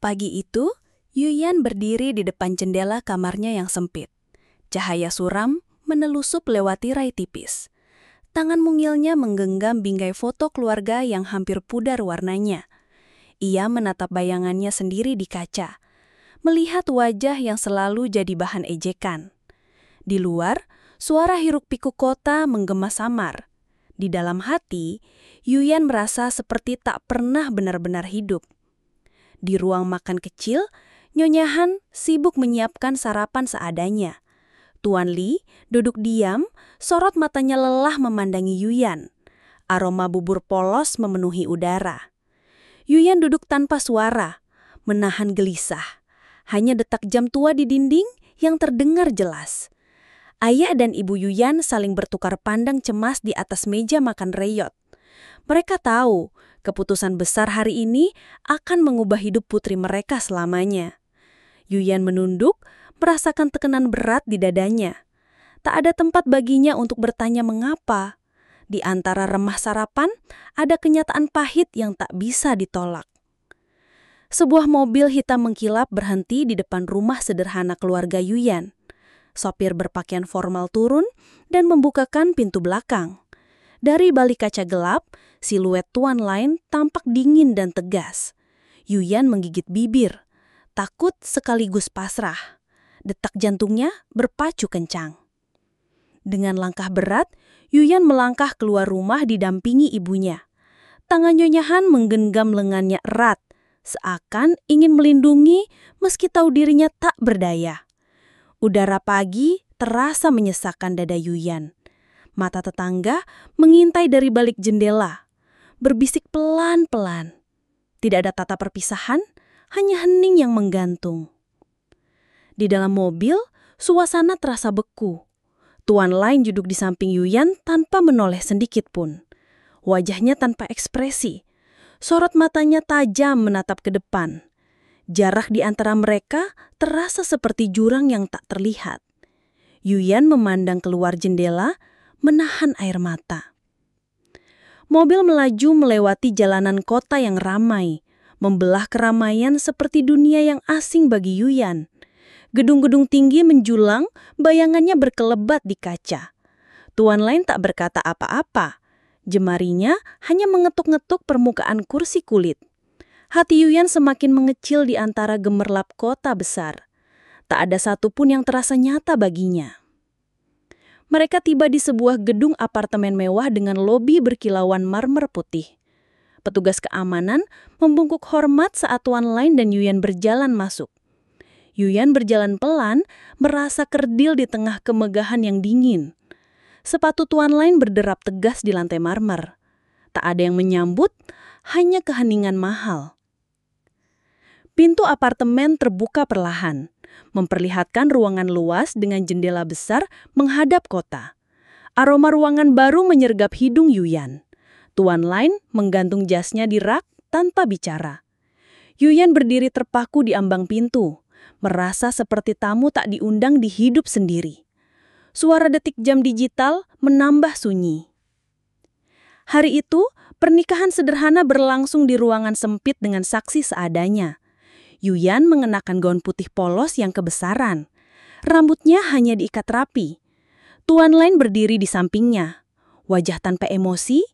Pagi itu, Yuyan berdiri di depan jendela kamarnya yang sempit. Cahaya suram menelusup lewat tirai tipis. Tangan mungilnya menggenggam bingkai foto keluarga yang hampir pudar warnanya. Ia menatap bayangannya sendiri di kaca, melihat wajah yang selalu jadi bahan ejekan. Di luar, suara hiruk-pikuk kota menggema samar. Di dalam hati, Yuyan merasa seperti tak pernah benar-benar hidup. Di ruang makan kecil, Nyonya Han sibuk menyiapkan sarapan seadanya. Tuan Li duduk diam, sorot matanya lelah memandangi Yuyan. Aroma bubur polos memenuhi udara. Yuyan duduk tanpa suara, menahan gelisah. Hanya detak jam tua di dinding yang terdengar jelas. Ayah dan ibu Yuyan saling bertukar pandang cemas di atas meja makan reyot. Mereka tahu keputusan besar hari ini akan mengubah hidup putri mereka selamanya. Yuyan menunduk, merasakan tekanan berat di dadanya. Tak ada tempat baginya untuk bertanya mengapa. Di antara remah sarapan, ada kenyataan pahit yang tak bisa ditolak. Sebuah mobil hitam mengkilap berhenti di depan rumah sederhana keluarga Yuyan. Sopir berpakaian formal turun dan membukakan pintu belakang. Dari balik kaca gelap, siluet tuan lain tampak dingin dan tegas. Yuyan menggigit bibir, takut sekaligus pasrah. Detak jantungnya berpacu kencang. Dengan langkah berat, Yuyan melangkah keluar rumah didampingi ibunya. Tangan Nyonya Han menggenggam lengannya erat, seakan ingin melindungi meski tahu dirinya tak berdaya. Udara pagi terasa menyesakkan dada Yuyan. Mata tetangga mengintai dari balik jendela, berbisik pelan-pelan. Tidak ada tata perpisahan, hanya hening yang menggantung. Di dalam mobil, suasana terasa beku. Tuan lain duduk di samping Yuyan tanpa menoleh sedikit pun. Wajahnya tanpa ekspresi. Sorot matanya tajam menatap ke depan. Jarak di antara mereka terasa seperti jurang yang tak terlihat. Yuyan memandang keluar jendela, menahan air mata. Mobil melaju melewati jalanan kota yang ramai, membelah keramaian seperti dunia yang asing bagi Yuyan. Gedung-gedung tinggi menjulang, bayangannya berkelebat di kaca. Tuan lain tak berkata apa-apa. Jemarinya hanya mengetuk-ngetuk permukaan kursi kulit. Hati Yuyan semakin mengecil di antara gemerlap kota besar. Tak ada satupun yang terasa nyata baginya. Mereka tiba di sebuah gedung apartemen mewah dengan lobi berkilauan marmer putih. Petugas keamanan membungkuk hormat saat tuan lain dan Yuyan berjalan masuk. Yuyan berjalan pelan, merasa kerdil di tengah kemegahan yang dingin. Sepatu tuan lain berderap tegas di lantai marmer. Tak ada yang menyambut, hanya keheningan mahal. Pintu apartemen terbuka perlahan, memperlihatkan ruangan luas dengan jendela besar menghadap kota. Aroma ruangan baru menyergap hidung Yuyan. Tuan lain menggantung jasnya di rak tanpa bicara. Yuyan berdiri terpaku di ambang pintu, merasa seperti tamu tak diundang di hidup sendiri. Suara detik jam digital menambah sunyi. Hari itu, pernikahan sederhana berlangsung di ruangan sempit dengan saksi seadanya. Yuyan mengenakan gaun putih polos yang kebesaran. Rambutnya hanya diikat rapi. Tuan lain berdiri di sampingnya. Wajah tanpa emosi,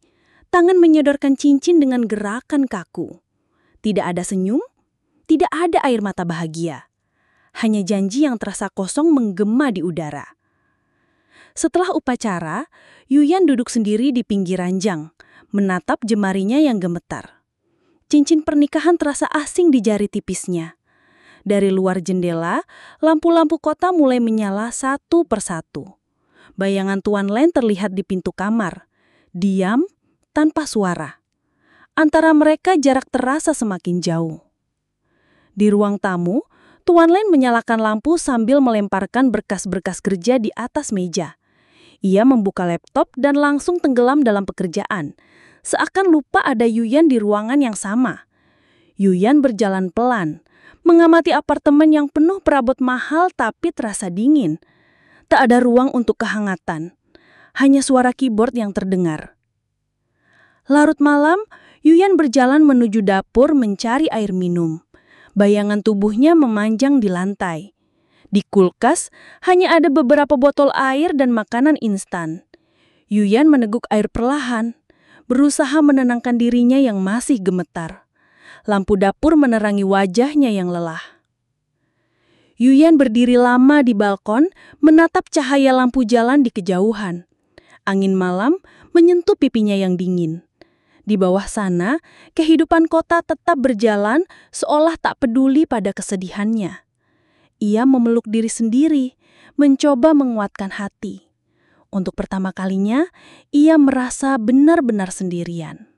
tangan menyodorkan cincin dengan gerakan kaku. Tidak ada senyum, tidak ada air mata bahagia. Hanya janji yang terasa kosong menggema di udara. Setelah upacara, Yuyan duduk sendiri di pinggir ranjang, menatap jemarinya yang gemetar. Cincin pernikahan terasa asing di jari tipisnya. Dari luar jendela, lampu-lampu kota mulai menyala satu persatu. Bayangan tuan lain terlihat di pintu kamar. Diam, tanpa suara. Antara mereka jarak terasa semakin jauh. Di ruang tamu, tuan lain menyalakan lampu sambil melemparkan berkas-berkas kerja di atas meja. Ia membuka laptop dan langsung tenggelam dalam pekerjaan. Seakan lupa ada Yuyan di ruangan yang sama. Yuyan berjalan pelan, mengamati apartemen yang penuh perabot mahal tapi terasa dingin. Tak ada ruang untuk kehangatan. Hanya suara keyboard yang terdengar. Larut malam, Yuyan berjalan menuju dapur mencari air minum. Bayangan tubuhnya memanjang di lantai. Di kulkas hanya ada beberapa botol air dan makanan instan. Yuyan meneguk air perlahan, berusaha menenangkan dirinya yang masih gemetar. Lampu dapur menerangi wajahnya yang lelah. Yuyan berdiri lama di balkon, menatap cahaya lampu jalan di kejauhan. Angin malam menyentuh pipinya yang dingin. Di bawah sana, kehidupan kota tetap berjalan seolah tak peduli pada kesedihannya. Ia memeluk diri sendiri, mencoba menguatkan hati. Untuk pertama kalinya, ia merasa benar-benar sendirian.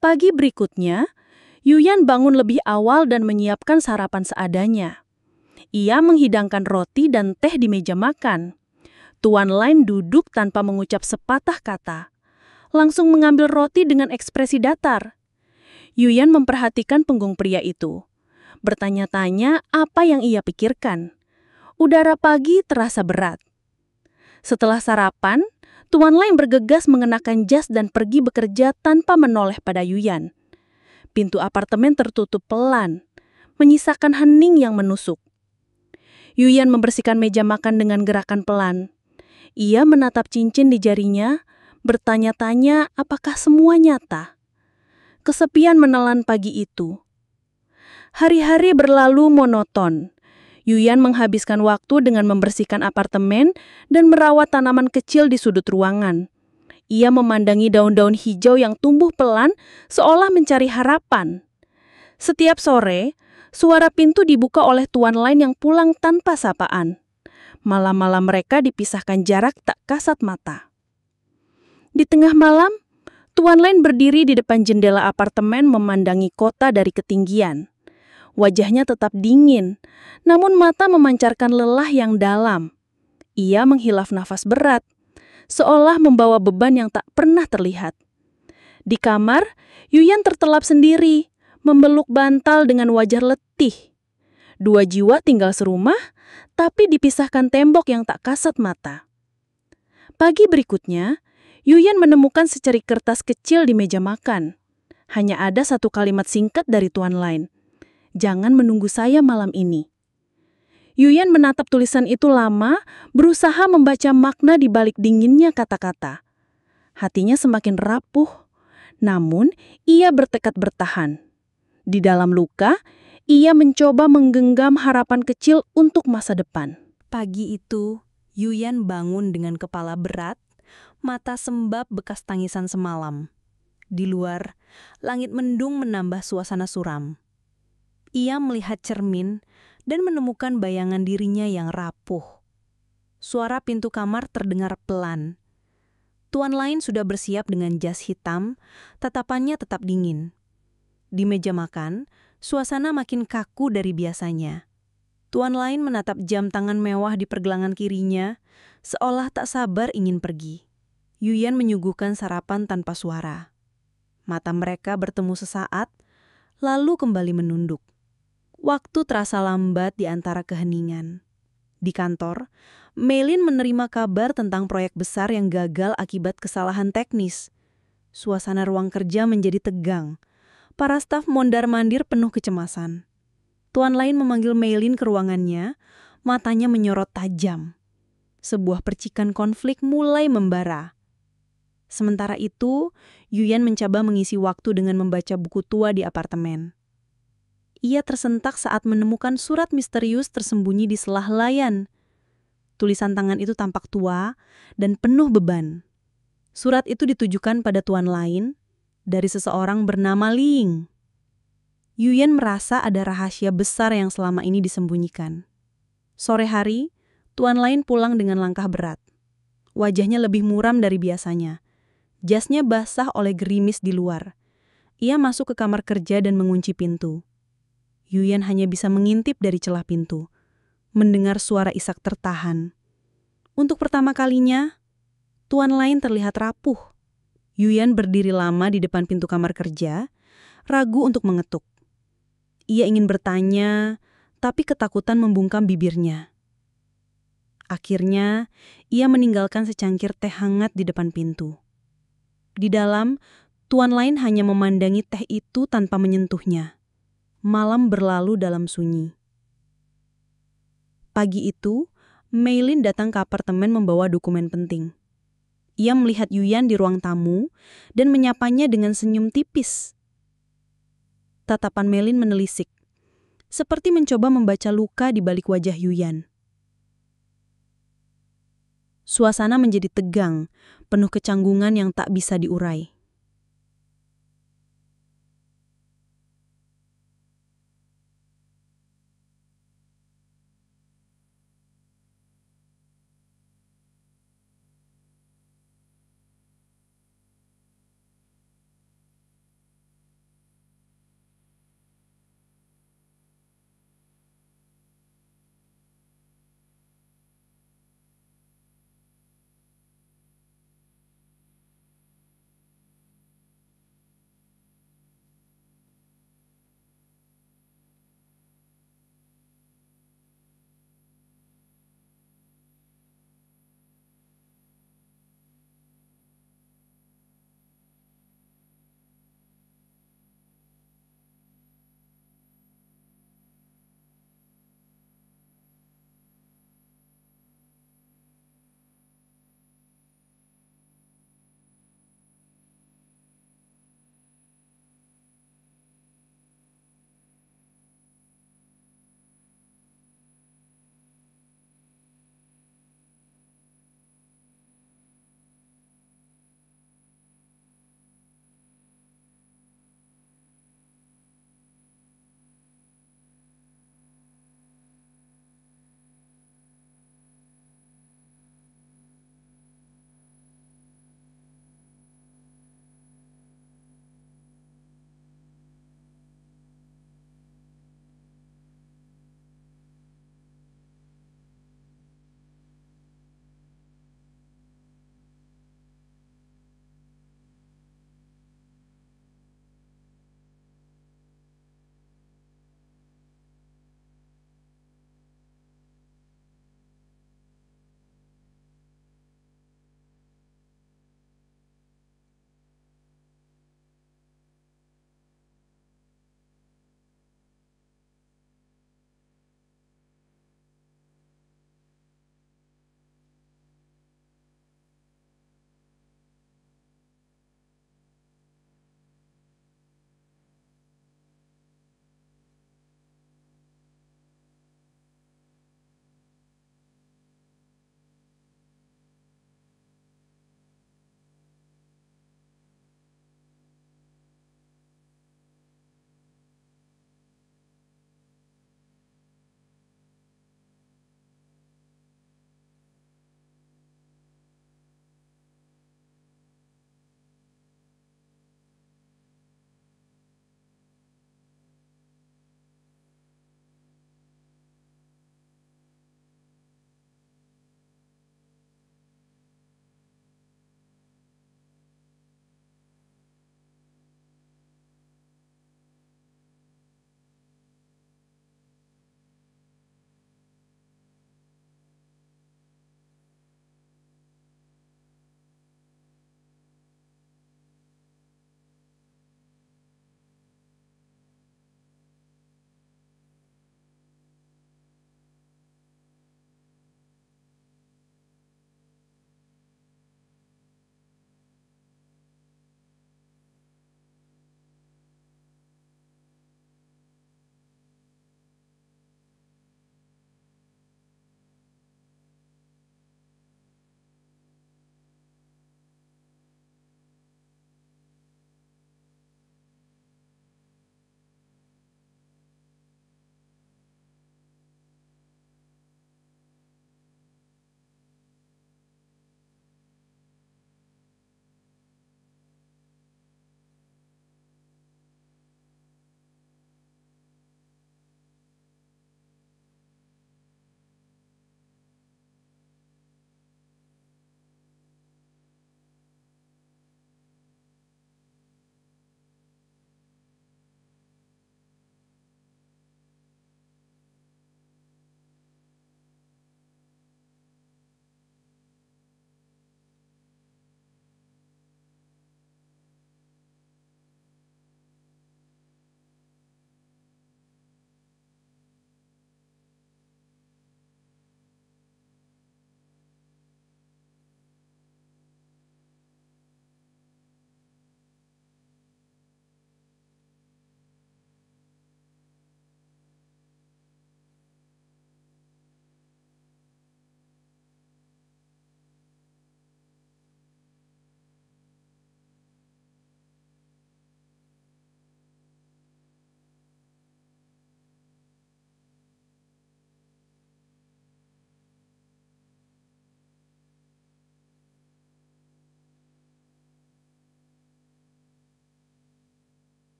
Pagi berikutnya, Yuyan bangun lebih awal dan menyiapkan sarapan seadanya. Ia menghidangkan roti dan teh di meja makan. Tuan Lain duduk tanpa mengucap sepatah kata. Langsung mengambil roti dengan ekspresi datar. Yuyan memperhatikan punggung pria itu. Bertanya-tanya apa yang ia pikirkan. Udara pagi terasa berat. Setelah sarapan, Tuan Lain bergegas mengenakan jas dan pergi bekerja tanpa menoleh pada Yuyan. Pintu apartemen tertutup pelan, menyisakan hening yang menusuk. Yuyan membersihkan meja makan dengan gerakan pelan. Ia menatap cincin di jarinya, bertanya-tanya apakah semua nyata. Kesepian menelan pagi itu. Hari-hari berlalu monoton. Yuyan menghabiskan waktu dengan membersihkan apartemen dan merawat tanaman kecil di sudut ruangan. Ia memandangi daun-daun hijau yang tumbuh pelan seolah mencari harapan. Setiap sore, suara pintu dibuka oleh Tuan Lain yang pulang tanpa sapaan. Malam-malam mereka dipisahkan jarak tak kasat mata. Di tengah malam, Tuan Lain berdiri di depan jendela apartemen memandangi kota dari ketinggian. Wajahnya tetap dingin, namun mata memancarkan lelah yang dalam. Ia menghilaf nafas berat, seolah membawa beban yang tak pernah terlihat. Di kamar, Yuyan tertelap sendiri, membeluk bantal dengan wajah letih. Dua jiwa tinggal serumah, tapi dipisahkan tembok yang tak kasat mata. Pagi berikutnya, Yuyan menemukan secarik kertas kecil di meja makan. Hanya ada satu kalimat singkat dari Tuan Lain. Jangan menunggu saya malam ini. Yuyan menatap tulisan itu lama, berusaha membaca makna di balik dinginnya kata-kata. Hatinya semakin rapuh, namun ia bertekad bertahan. Di dalam luka, ia mencoba menggenggam harapan kecil untuk masa depan. Pagi itu, Yuyan bangun dengan kepala berat, mata sembab bekas tangisan semalam. Di luar, langit mendung menambah suasana suram. Ia melihat cermin dan menemukan bayangan dirinya yang rapuh. Suara pintu kamar terdengar pelan. Tuan Lain sudah bersiap dengan jas hitam, tatapannya tetap dingin. Di meja makan, suasana makin kaku dari biasanya. Tuan Lain menatap jam tangan mewah di pergelangan kirinya, seolah tak sabar ingin pergi. Yuyan menyuguhkan sarapan tanpa suara. Mata mereka bertemu sesaat, lalu kembali menunduk. Waktu terasa lambat di antara keheningan. Di kantor, Melin menerima kabar tentang proyek besar yang gagal akibat kesalahan teknis. Suasana ruang kerja menjadi tegang. Para staf mondar-mandir penuh kecemasan. Tuan Lain memanggil Melin ke ruangannya, matanya menyorot tajam. Sebuah percikan konflik mulai membara. Sementara itu, Yuyan mencoba mengisi waktu dengan membaca buku tua di apartemen. Ia tersentak saat menemukan surat misterius tersembunyi di sela helaian. Tulisan tangan itu tampak tua dan penuh beban. Surat itu ditujukan pada Tuan Lain dari seseorang bernama Ling. Yuyan merasa ada rahasia besar yang selama ini disembunyikan. Sore hari, Tuan Lain pulang dengan langkah berat. Wajahnya lebih muram dari biasanya. Jasnya basah oleh gerimis di luar. Ia masuk ke kamar kerja dan mengunci pintu. Yuyan hanya bisa mengintip dari celah pintu, mendengar suara isak tertahan. Untuk pertama kalinya, Tuan Lain terlihat rapuh. Yuyan berdiri lama di depan pintu kamar kerja, ragu untuk mengetuk. Ia ingin bertanya, tapi ketakutan membungkam bibirnya. Akhirnya, ia meninggalkan secangkir teh hangat di depan pintu. Di dalam, Tuan Lain hanya memandangi teh itu tanpa menyentuhnya. Malam berlalu dalam sunyi. Pagi itu, Meilin datang ke apartemen membawa dokumen penting. Ia melihat Yuyan di ruang tamu dan menyapanya dengan senyum tipis. Tatapan Meilin menelisik, seperti mencoba membaca luka di balik wajah Yuyan. Suasana menjadi tegang, penuh kecanggungan yang tak bisa diurai.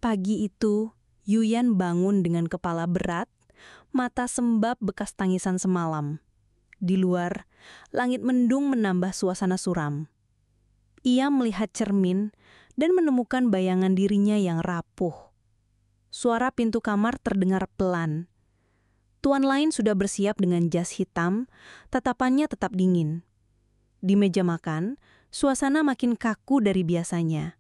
Pagi itu, Yuyan bangun dengan kepala berat, mata sembab bekas tangisan semalam. Di luar, langit mendung menambah suasana suram. Ia melihat cermin dan menemukan bayangan dirinya yang rapuh. Suara pintu kamar terdengar pelan. Tuan lain sudah bersiap dengan jas hitam, tatapannya tetap dingin. Di meja makan, suasana makin kaku dari biasanya.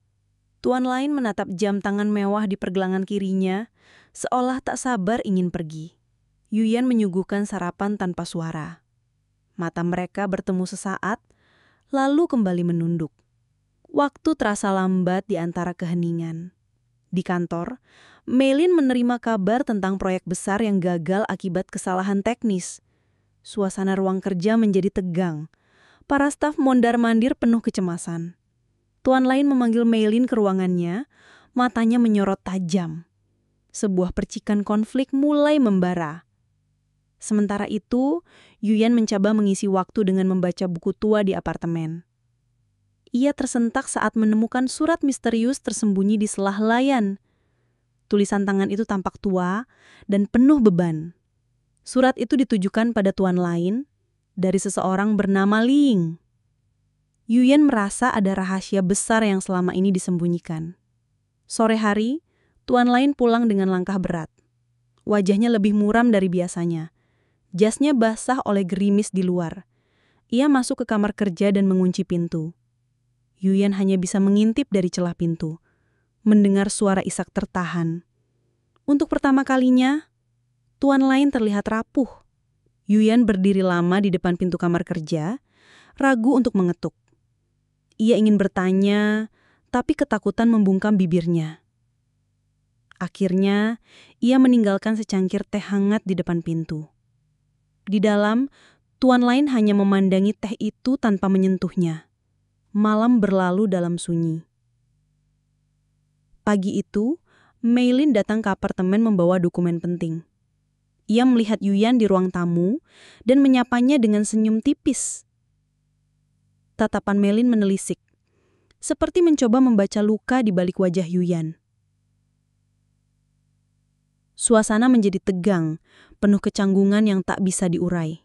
Tuan lain menatap jam tangan mewah di pergelangan kirinya, seolah tak sabar ingin pergi. Yuyan menyuguhkan sarapan tanpa suara. Mata mereka bertemu sesaat, lalu kembali menunduk. Waktu terasa lambat di antara keheningan. Di kantor, Meilin menerima kabar tentang proyek besar yang gagal akibat kesalahan teknis. Suasana ruang kerja menjadi tegang. Para staf mondar-mandir penuh kecemasan. Tuan lain memanggil Meilin ke ruangannya, matanya menyorot tajam. Sebuah percikan konflik mulai membara. Sementara itu, Yuyan mencoba mengisi waktu dengan membaca buku tua di apartemen. Ia tersentak saat menemukan surat misterius tersembunyi di selah layan. Tulisan tangan itu tampak tua dan penuh beban. Surat itu ditujukan pada tuan lain dari seseorang bernama Ling. Yuyan merasa ada rahasia besar yang selama ini disembunyikan. Sore hari, tuan lain pulang dengan langkah berat. Wajahnya lebih muram dari biasanya. Jasnya basah oleh gerimis di luar. Ia masuk ke kamar kerja dan mengunci pintu. Yuyan hanya bisa mengintip dari celah pintu, mendengar suara isak tertahan. Untuk pertama kalinya, tuan lain terlihat rapuh. Yuyan berdiri lama di depan pintu kamar kerja, ragu untuk mengetuk. Ia ingin bertanya, tapi ketakutan membungkam bibirnya. Akhirnya, ia meninggalkan secangkir teh hangat di depan pintu. Di dalam, tuan lain hanya memandangi teh itu tanpa menyentuhnya. Malam berlalu dalam sunyi. Pagi itu, Meilin datang ke apartemen membawa dokumen penting. Ia melihat Yuyan di ruang tamu dan menyapanya dengan senyum tipis. Tatapan Meilin menelisik, seperti mencoba membaca luka di balik wajah Yuyan. Suasana menjadi tegang, penuh kecanggungan yang tak bisa diurai.